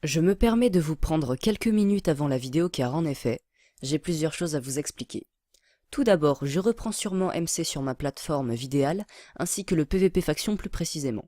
Je me permets de vous prendre quelques minutes avant la vidéo car en effet, j'ai plusieurs choses à vous expliquer. Tout d'abord, je reprends sûrement MC sur ma plateforme Vidéal, ainsi que le PVP Faction plus précisément.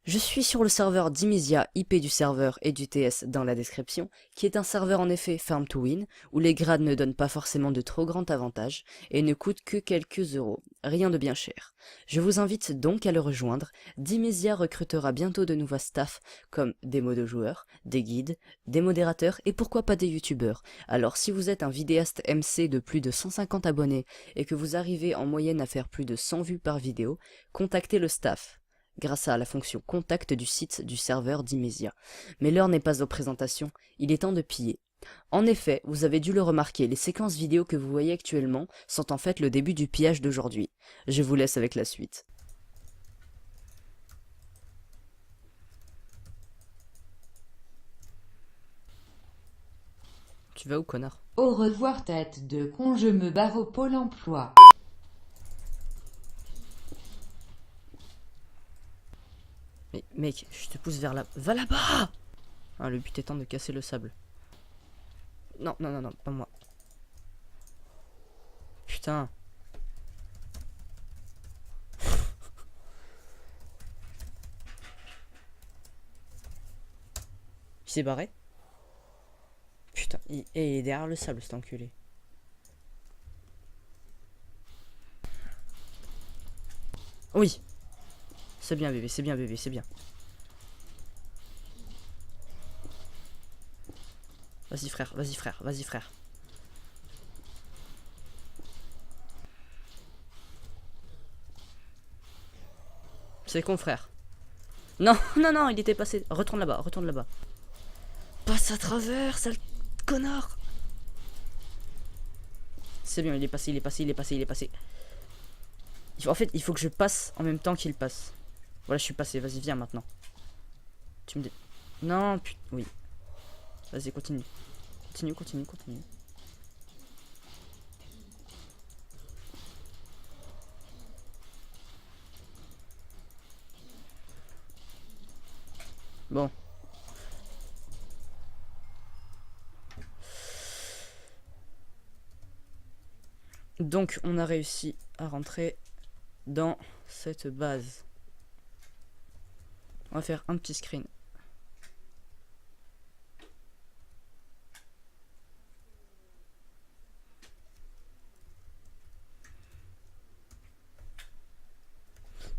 Je suis sur le serveur Dimisia, IP du serveur et du TS dans la description, qui est un serveur en effet farm to win, où les grades ne donnent pas forcément de trop grands avantages, et ne coûtent que quelques euros, rien de bien cher. Je vous invite donc à le rejoindre. Dimisia recrutera bientôt de nouveaux staffs, comme des modes joueurs, des guides, des modérateurs et pourquoi pas des youtubeurs. Alors si vous êtes un vidéaste MC de plus de 150 abonnés, et que vous arrivez en moyenne à faire plus de 100 vues par vidéo, contactez le staff grâce à la fonction contact du site du serveur d'Immesia. Mais l'heure n'est pas aux présentations, il est temps de piller. En effet, vous avez dû le remarquer, les séquences vidéo que vous voyez actuellement sont en fait le début du pillage d'aujourd'hui. Je vous laisse avec la suite. Tu vas où, connard? Au revoir tête de con, je me barre au Pôle emploi. Mais mec, je te pousse vers là. Va là-bas! Ah, le but étant de casser le sable. Non, non, non, non, pas moi. Putain. Il s'est barré? Putain, il est derrière le sable, cet enculé. Oui. C'est bien bébé, c'est bien bébé, c'est bien. Vas-y frère, vas-y frère, vas-y frère. C'est con frère. Non, non, non, il était passé. Retourne là-bas, retourne là-bas. Passe à travers, sale connard. C'est bien, il est passé, il est passé, il est passé, il est passé. En fait, il faut que je passe en même temps qu'il passe. Voilà, je suis passé, vas-y, viens maintenant. Tu me dis... Non, putain, oui. Vas-y, continue. Continue, continue, continue. Bon. Donc, on a réussi à rentrer dans cette base. On va faire un petit screen.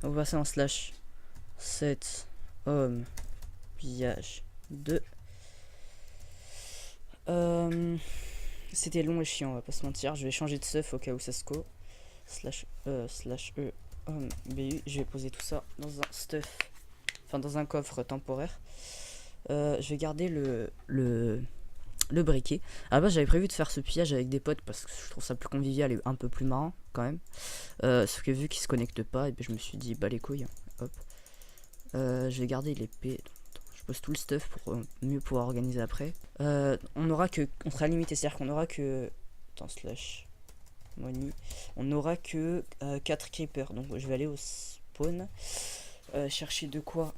On va passer en slash 7 homme pillage 2. C'était long et chiant, on va pas se mentir. Je vais changer de stuff au cas où ça se co. Slash E homme BU. Je vais poser tout ça dans un stuff. Enfin dans un coffre temporaire. Je vais garder le briquet. Ah bah j'avais prévu de faire ce pillage avec des potes parce que je trouve ça plus convivial et un peu plus marrant quand même. Sauf que vu qu'ils se connectent pas, et ben je me suis dit bah les couilles. Hop. Je vais garder l'épée. Je pose tout le stuff pour mieux pouvoir organiser après. On sera limité, c'est-à-dire qu'on aura que. Attends, slash money. On aura que 4 creepers. Donc je vais aller au spawn. Chercher de quoi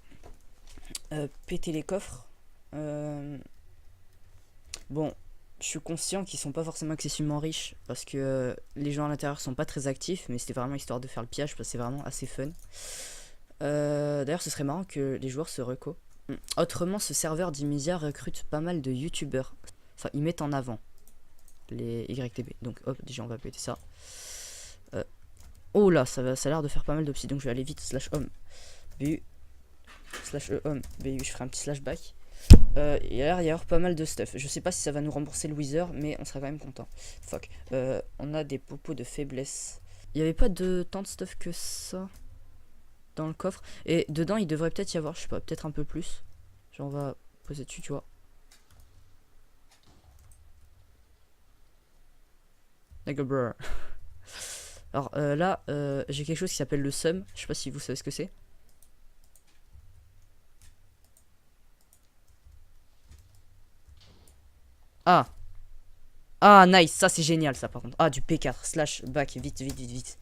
péter les coffres. Bon, je suis conscient qu'ils sont pas forcément excessivement riches parce que les gens à l'intérieur sont pas très actifs, mais c'était vraiment histoire de faire le pillage parce que c'est vraiment assez fun. D'ailleurs, ce serait marrant que les joueurs se reco. Autrement, ce serveur d'Immesia recrute pas mal de youtubeurs. Enfin, ils mettent en avant les YTB. Donc, hop, déjà, on va péter ça. Oh là, ça a l'air de faire pas mal d'opsi. Donc, je vais aller vite. Slash home BU. Slash home BU. Je ferai un petit slash back. Et là, il y a pas mal de stuff. Je sais pas si ça va nous rembourser le Wither, mais on sera quand même content. Fuck. On a des popos de faiblesse. Il y avait pas de tant de stuff que ça dans le coffre. Et dedans, il devrait peut-être y avoir, je sais pas, peut-être un peu plus. Genre, on va poser dessus, tu vois. Like a brr. Alors là, j'ai quelque chose qui s'appelle le sum. Je sais pas si vous savez ce que c'est. Ah. Ah, nice. Ça, c'est génial, ça, par contre. Ah, du P4. Slash back. Vite, vite, vite, vite.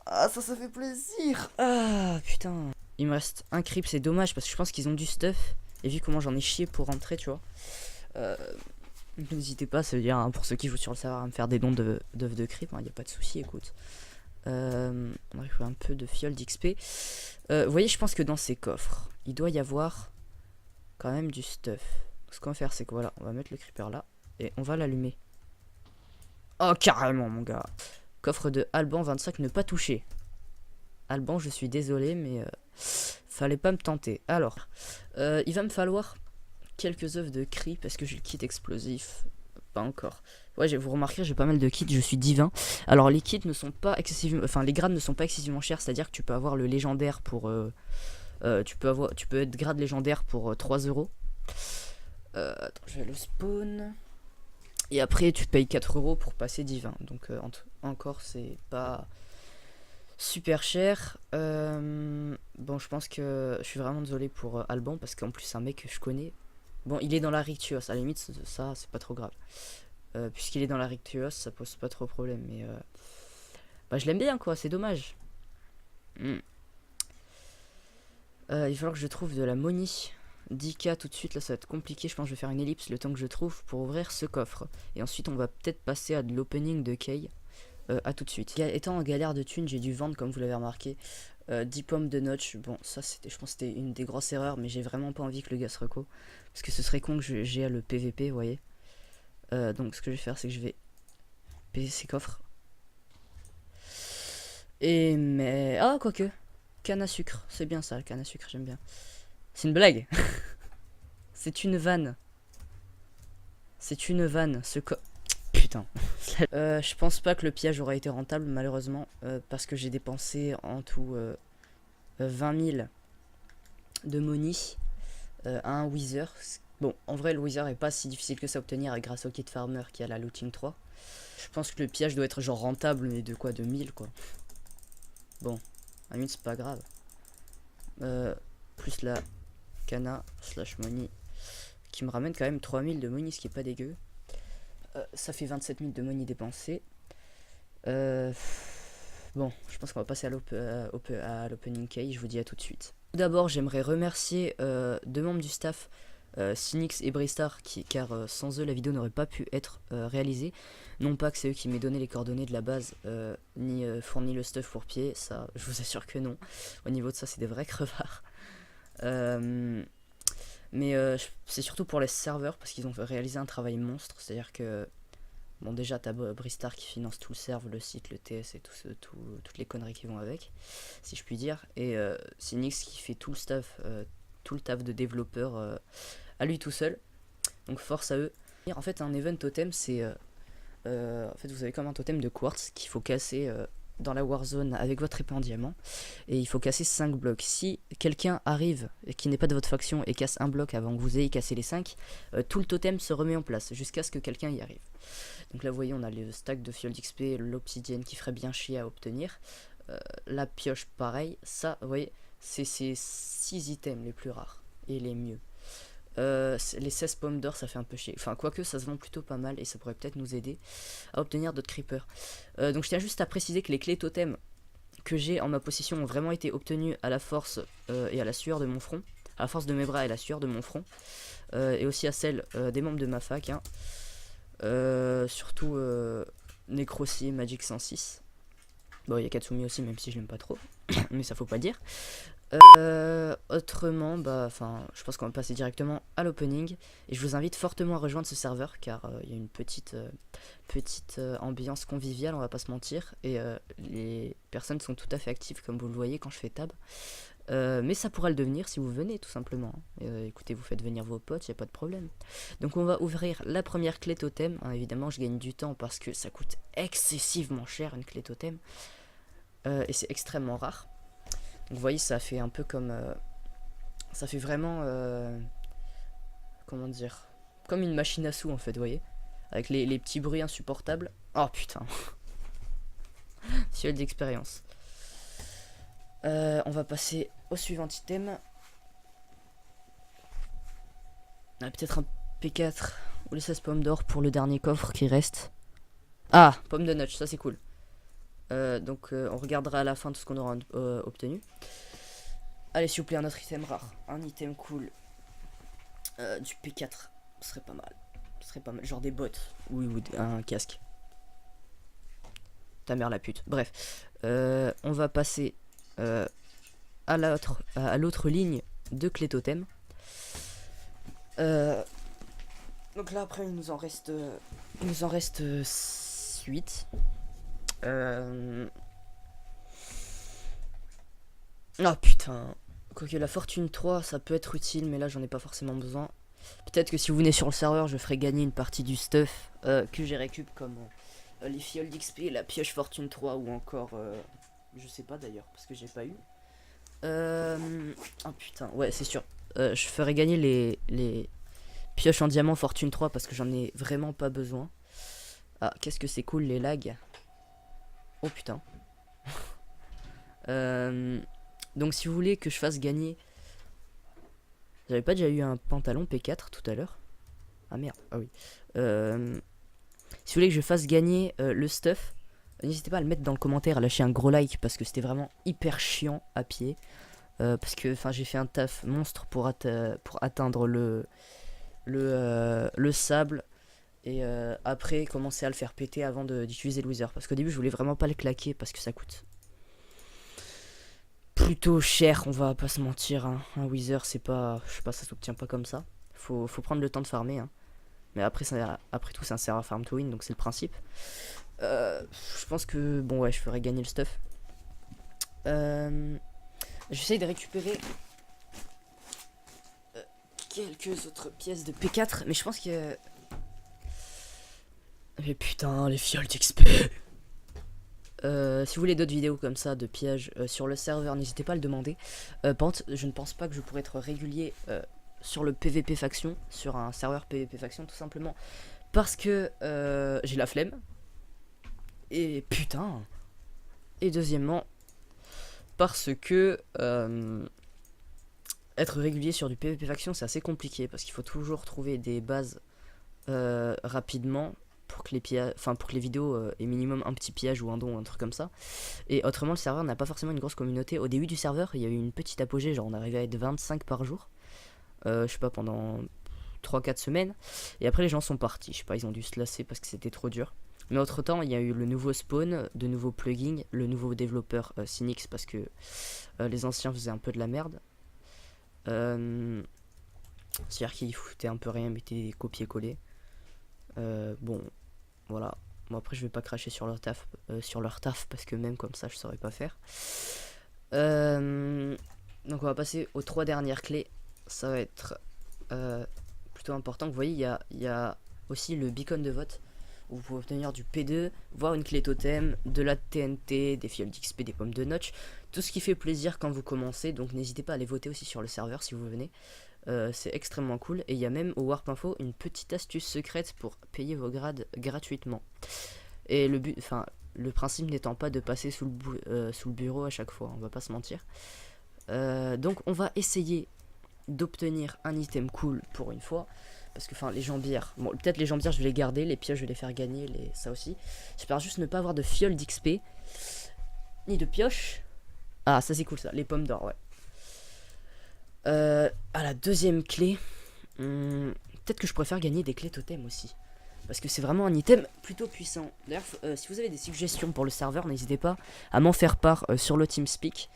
Ah, ça fait plaisir. Ah, putain. Il me reste un creep, c'est dommage parce que je pense qu'ils ont du stuff. Et vu comment j'en ai chié pour rentrer, tu vois. N'hésitez pas, ça veut dire, hein, pour ceux qui jouent sur le serveur, à me faire des dons d'œufs de creep. Il n'y a pas de souci, écoute. On va récupérer un peu de fiole d'XP. Vous voyez, je pense que dans ces coffres, il doit y avoir quand même du stuff. Ce qu'on va faire, c'est que voilà, on va mettre le creeper là. Et on va l'allumer. Oh, carrément, mon gars. Coffre de Alban 25, ne pas toucher. Alban, je suis désolé, mais fallait pas me tenter. Alors, il va me falloir quelques œufs de cri parce que j'ai le kit explosif. Pas encore. Ouais, vous remarquerez, j'ai pas mal de kits, je suis divin. Alors, les kits ne sont pas excessivement... Enfin, les grades ne sont pas excessivement chers, c'est-à-dire que tu peux avoir le légendaire pour... tu peux être grade légendaire pour 3 euros. Attends, je vais le spawn. Et après, tu te payes 4 euros pour passer divin. Donc, encore, c'est pas super cher. Bon, je pense que je suis vraiment désolé pour Alban parce qu'en plus, c'est un mec que je connais. Bon, il est dans la Rictuos. À la limite, ça, c'est pas trop grave. Puisqu'il est dans la Rictuos, ça pose pas trop problème. Mais bah, je l'aime bien, quoi. C'est dommage. Il va falloir que je trouve de la money. 10k tout de suite, là ça va être compliqué. Je pense que je vais faire une ellipse le temps que je trouve pour ouvrir ce coffre. Et ensuite on va peut-être passer à de l'opening de Kay. À tout de suite. Étant en galère de thunes, j'ai dû vendre, comme vous l'avez remarqué, 10 pommes de notch. Bon, ça c'était, je pense que c'était une des grosses erreurs, mais j'ai vraiment pas envie que le gars se reco. Parce que ce serait con que j'ai à le PVP, vous voyez. Donc ce que je vais faire, c'est que je vais payer ces coffres. Et mais... Ah, quoique. Canne à sucre, c'est bien ça, canne à sucre, j'aime bien. C'est une blague. C'est une vanne. C'est une vanne. Putain. Je pense pas que le pillage aura été rentable, malheureusement. Parce que j'ai dépensé en tout 20 000 de money à un Wither. Bon, en vrai, le Wither est pas si difficile que ça à obtenir grâce au kit farmer qui a la looting 3. Je pense que le pillage doit être genre rentable, mais de quoi? De 1000 quoi. Bon, à 1000 c'est pas grave. Plus la cana slash money qui me ramène quand même 3000 de money, ce qui est pas dégueu. Ça fait 27 000 de money dépensé. Bon, je pense qu'on va passer à l'opening key, je vous dis à tout de suite. Tout d'abord, j'aimerais remercier deux membres du staff, Cynix et Bristar, car sans eux la vidéo n'aurait pas pu être réalisée. Non pas que c'est eux qui m'aient donné les coordonnées de la base, ni fourni le stuff pour pied, ça je vous assure que non. Au niveau de ça, c'est des vrais crevards. Mais c'est surtout pour les serveurs parce qu'ils ont réalisé un travail monstre. C'est-à-dire que, bon, déjà, t'as Bristar qui finance tout le serve, le site, le TS et toutes les conneries qui vont avec, si je puis dire. Et Cynix qui fait tout le taf de développeur à lui tout seul. Donc, force à eux. En fait, un event totem, c'est. En fait, vous avez comme un totem de quartz qu'il faut casser dans la Warzone avec votre épée en diamant. Et il faut casser 5 blocs. Si quelqu'un arrive et qui n'est pas de votre faction et casse un bloc avant que vous ayez cassé les 5, tout le totem se remet en place jusqu'à ce que quelqu'un y arrive. Donc là, vous voyez, on a le stack de fiole d'XP, l'obsidienne qui ferait bien chier à obtenir. La pioche, pareil. Ça, vous voyez, c'est ces 6 items les plus rares et les mieux. Les 16 pommes d'or, ça fait un peu chier. Enfin, quoique ça se vend plutôt pas mal et ça pourrait peut-être nous aider à obtenir d'autres creepers. Donc je tiens juste à préciser que les clés totem que j'ai en ma possession ont vraiment été obtenues à la force et à la sueur de mon front. À la force de mes bras et à la sueur de mon front. Et aussi à celle des membres de ma fac. Hein. Surtout Necrocy et Magic 106. Bon, il y a Katsumi aussi, même si je l'aime pas trop. Mais ça faut pas le dire. Autrement, bah, enfin, je pense qu'on va passer directement à l'opening. Et je vous invite fortement à rejoindre ce serveur car il y a une petite ambiance conviviale, on va pas se mentir. Et les personnes sont tout à fait actives, comme vous le voyez quand je fais tab. Mais ça pourra le devenir si vous venez, tout simplement. Écoutez, vous faites venir vos potes, y a pas de problème. Donc, on va ouvrir la première clé totem. Hein, évidemment, je gagne du temps parce que ça coûte excessivement cher une clé totem. Et c'est extrêmement rare. Donc, vous voyez, ça fait un peu comme... ça fait vraiment... comment dire? Comme une machine à sous, en fait, vous voyez? Avec les petits bruits insupportables. Oh, putain. Fiole d'expérience. On va passer au suivant item. On a peut-être un P4 ou les 16 pommes d'or pour le dernier coffre qui reste. Ah, pomme de notch, ça c'est cool. Donc on regardera à la fin tout ce qu'on aura obtenu. Allez, s'il vous plaît, un autre item rare. Un item cool. Du P4, ce serait pas mal. Ce serait pas mal. Genre des bottes. Oui, ou un casque. Ta mère la pute. Bref. On va passer à l'autre ligne de clé totem. Donc là après il nous en reste 8. Oh putain. Quoique la fortune 3 ça peut être utile, mais là j'en ai pas forcément besoin. Peut-être que si vous venez sur le serveur je ferai gagner une partie du stuff que j'ai récup, comme les fioles d'XP, la pioche fortune 3, ou encore je sais pas d'ailleurs parce que j'ai pas eu. Oh putain, ouais c'est sûr. Je ferai gagner les pioches en diamant fortune 3 parce que j'en ai vraiment pas besoin. Ah, qu'est-ce que c'est cool les lags. Oh putain. Donc si vous voulez que je fasse gagner... J'avais pas déjà eu un pantalon P4 tout à l'heure? Ah merde, ah oui. Si vous voulez que je fasse gagner le stuff, n'hésitez pas à le mettre dans le commentaire, à lâcher un gros like parce que c'était vraiment hyper chiant à pied. Parce que j'ai fait un taf monstre pour atteindre le sable. Et après commencer à le faire péter avant d'utiliser le wither. Parce qu'au début je voulais vraiment pas le claquer parce que ça coûte plutôt cher, on va pas se mentir, hein. Un wither c'est pas, je sais pas, ça s'obtient pas comme ça. Faut prendre le temps de farmer, hein. Mais après tout c'est un serveur farm to win, donc c'est le principe. Je pense que bon ouais je ferai gagner le stuff. J'essaye de récupérer quelques autres pièces de P4, mais je pense que... Mais putain, les fioles d'XP. Si vous voulez d'autres vidéos comme ça de pièges sur le serveur, n'hésitez pas à le demander. Par contre, je ne pense pas que je pourrais être régulier sur le PVP faction, sur un serveur PVP faction, tout simplement parce que j'ai la flemme. Et putain. Et deuxièmement, parce que être régulier sur du PVP faction, c'est assez compliqué parce qu'il faut toujours trouver des bases rapidement pour que les vidéos aient minimum un petit pillage ou un don ou un truc comme ça. Et autrement le serveur n'a pas forcément une grosse communauté. Au début du serveur il y a eu une petite apogée, genre on arrivait à être 25 par jour, je sais pas, pendant 3-4 semaines, et après les gens sont partis, je sais pas, ils ont dû se lasser parce que c'était trop dur. Mais entre temps il y a eu le nouveau spawn, de nouveaux plugins, le nouveau développeur Cynix parce que les anciens faisaient un peu de la merde. C'est-à-dire qu'ils foutaient un peu rien, mettaient des copier-coller. Bon, voilà. Bon, après, je vais pas cracher sur leur taf, parce que même comme ça, je saurais pas faire. Donc, on va passer aux 3 dernières clés. Ça va être plutôt important. Vous voyez, il y a aussi le beacon de vote où vous pouvez obtenir du P2, voire une clé totem, de la TNT, des fioles d'XP, des pommes de notch. Tout ce qui fait plaisir quand vous commencez. Donc, n'hésitez pas à aller voter aussi sur le serveur si vous venez. C'est extrêmement cool. Et il y a même au Warp Info une petite astuce secrète pour payer vos grades gratuitement. Et le principe n'étant pas de passer sous le bureau à chaque fois, on va pas se mentir. Donc on va essayer d'obtenir un item cool pour une fois. Parce que les jambières, bon peut-être les jambières je vais les garder, les pioches je vais les faire gagner, ça aussi. J'espère juste ne pas avoir de fioles d'XP, ni de pioches. Ah ça c'est cool ça, les pommes d'or, ouais. À la deuxième clé, peut-être que je préfère gagner des clés totem aussi. Parce que c'est vraiment un item plutôt puissant. D'ailleurs, si vous avez des suggestions pour le serveur, n'hésitez pas à m'en faire part sur le TeamSpeak.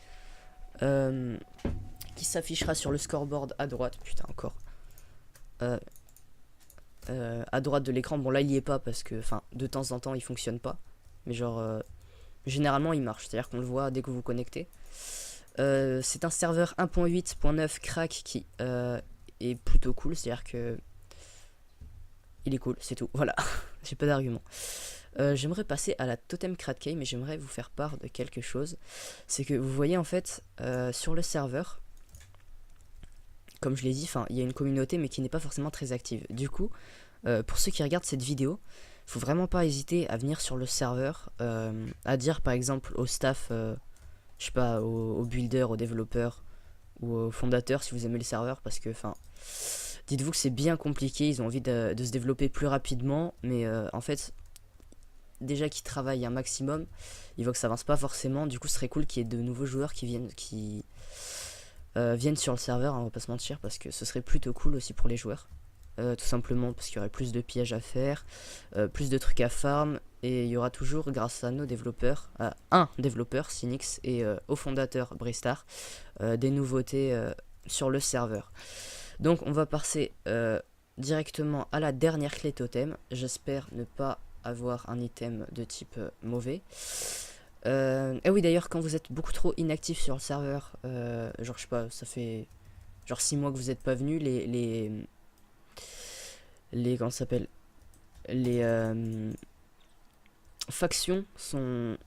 Qui s'affichera sur le scoreboard à droite. Putain, encore. À droite de l'écran. Bon, là, il y est pas parce que, de temps en temps, il fonctionne pas. Mais genre, généralement, il marche. C'est-à-dire qu'on le voit dès que vous vous connectez. C'est un serveur 1.8.9 crack qui est plutôt cool, c'est-à-dire que il est cool, c'est tout, voilà. J'ai pas d'argument. J'aimerais passer à la totem crack mais j'aimerais vous faire part de quelque chose. C'est que vous voyez en fait sur le serveur, comme je l'ai dit, il y a une communauté mais qui n'est pas forcément très active. Du coup, pour ceux qui regardent cette vidéo, faut vraiment pas hésiter à venir sur le serveur, à dire par exemple au staff, je sais pas, aux builders, aux développeurs ou aux fondateurs si vous aimez le serveur, parce que dites-vous que c'est bien compliqué, ils ont envie de se développer plus rapidement, mais en fait déjà qu'ils travaillent un maximum, ils voient que ça avance pas forcément. Du coup ce serait cool qu'il y ait de nouveaux joueurs qui viennent, qui viennent sur le serveur, hein, on va pas se mentir, parce que ce serait plutôt cool aussi pour les joueurs. Tout simplement parce qu'il y aurait plus de pièges à faire, plus de trucs à farm, et il y aura toujours, grâce à nos développeurs, à un développeur, Cynix, et au fondateur, Bristar, des nouveautés sur le serveur. Donc on va passer directement à la dernière clé totem. J'espère ne pas avoir un item de type mauvais. Et oui, d'ailleurs, quand vous êtes beaucoup trop inactif sur le serveur, genre je sais pas, ça fait genre 6 mois que vous n'êtes pas venu, comment ça s'appelle, les factions sont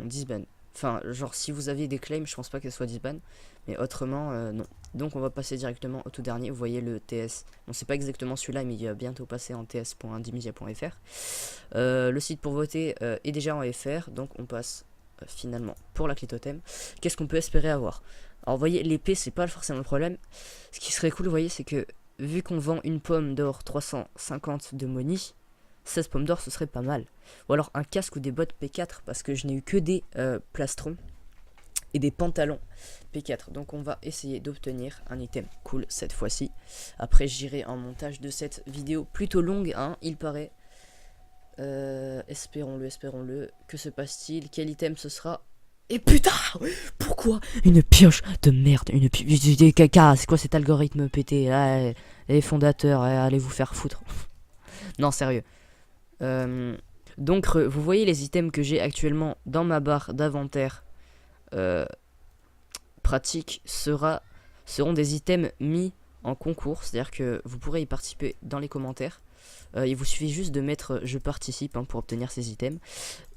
disban. Enfin, genre si vous aviez des claims, je pense pas qu'elles soient disban, mais autrement non. Donc on va passer directement au tout dernier. Vous voyez le TS, bon c'est pas exactement celui-là, mais il va bientôt passer en ts.dimedia.fr. Le site pour voter est déjà en FR, donc on passe finalement pour la clé totem. Qu'est-ce qu'on peut espérer avoir? Alors vous voyez, l'épée c'est pas forcément le problème. Ce qui serait cool, vous voyez, c'est que vu qu'on vend une pomme d'or 350 de money, 16 pommes d'or ce serait pas mal. Ou alors un casque ou des bottes P4, parce que je n'ai eu que des plastrons et des pantalons P4. Donc on va essayer d'obtenir un item cool cette fois-ci. Après j'irai en montage de cette vidéo plutôt longue, hein, il paraît. Espérons-le. Que se passe-t-il? Quel item ce sera? Et putain, pourquoi une pioche de merde? Une pioche de caca. C'est quoi cet algorithme pété là? Les fondateurs, allez vous faire foutre. Non, sérieux. Donc vous voyez les items que j'ai actuellement dans ma barre d'inventaire pratique seront des items mis en concours. C'est-à-dire que vous pourrez y participer dans les commentaires. Il vous suffit juste de mettre je participe, hein, pour obtenir ces items.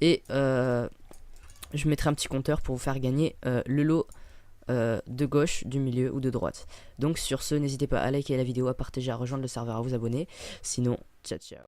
Et je mettrai un petit compteur pour vous faire gagner le lot de gauche, du milieu ou de droite. Donc sur ce, n'hésitez pas à liker la vidéo, à partager, à rejoindre le serveur, à vous abonner. Sinon, ciao ciao.